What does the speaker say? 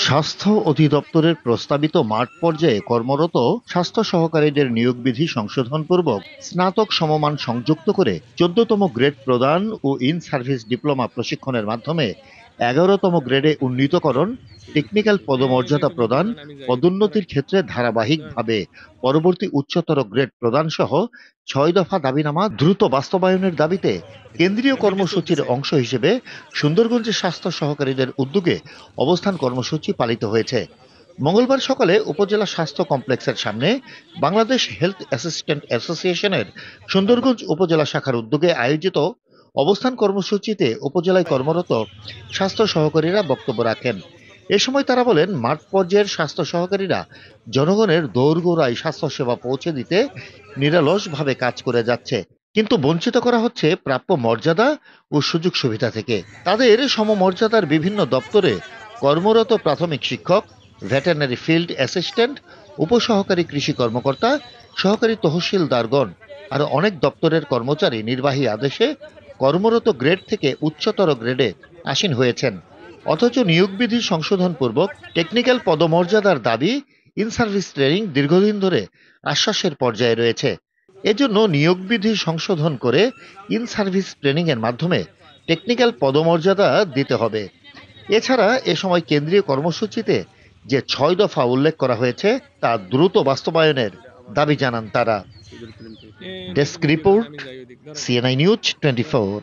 স্বাস্থ্য অধিদপ্তরের প্রস্তাবিত মাঠ পর্যায়ে কর্মরত স্বাস্থ্য সহকারীদের নিয়োগ বিধি সংশোধনপূর্বক স্নাতক সমমান সংযুক্ত করে ১৪তম গ্রেড প্রদান ও ইন সার্ভিস ডিপ্লোমা প্রশিক্ষণের মাধ্যমে ১১তম গ্রেডে উন্নীতকরণ, টেকনিক্যাল পদমর্যাদা প্রদান, পদোন্নতির ক্ষেত্রে ধারাবাহিকভাবে পরবর্তী উচ্চতর গ্রেড প্রদান সহ ৬ দফা দাবিনামা দ্রুত বাস্তবায়নের দাবিতে কেন্দ্রীয় কর্মসূচির অংশ হিসেবে সুন্দরগঞ্জে স্বাস্থ্য সহকারীদের উদ্যোগে অবস্থান কর্মসূচি পালিত হয়েছে। মঙ্গলবার সকালে উপজেলা স্বাস্থ্য কমপ্লেক্সের সামনে বাংলাদেশ হেলথ অ্যাসিস্ট্যান্ট অ্যাসোসিয়েশনের সুন্দরগঞ্জ উপজেলা শাখার উদ্যোগে আয়োজিত অবস্থান কর্মসূচিতে উপজেলায় কর্মরত স্বাস্থ্য সহকারীরা বক্তব্য রাখেন। এ সময় তারা বলেন, মাঠ পর্যায়ের স্বাস্থ্য সহকারীরা জনগণের দোরগোড়ায় স্বাস্থ্যসেবা পৌঁছে দিতে নিরলসভাবে কাজ করে যাচ্ছে, কিন্তু বঞ্চিত করা হচ্ছে প্রাপ্য মর্যাদা ও সুযোগ সুবিধা থেকে। তাদের সমমর্যাদার বিভিন্ন দপ্তরে কর্মরত প্রাথমিক শিক্ষক, ভেটেরিনারি ফিল্ড অ্যাসিস্ট্যান্ট, উপসহকারী কৃষি কর্মকর্তা, সহকারী তহসিলদারগণ আর অনেক দপ্তরের কর্মচারী নির্বাহী আদেশে কর্মরত গ্রেড থেকে উচ্চতর গ্রেডে আসীন হয়েছেন। অথচ নিয়োগ বিধি সংশোধনপূর্বক টেকনিক্যাল পদমর্যাদার দাবি ইন সার্ভিস ট্রেনিং দীর্ঘদিন ধরে আশ্বাসের পর্যায়ে রয়েছে। এজন্য নিয়োগ বিধি সংশোধন করে ইন সার্ভিস ট্রেনিং এর মাধ্যমে টেকনিক্যাল পদমর্যাদা দিতে হবে। এছাড়া এ সময় কেন্দ্রীয় কর্মসূচিতে যে ৬ দফা উল্লেখ করা হয়েছে তা দ্রুত বাস্তবায়নের দাবি জানান তারা। Desk report, CNI news 24।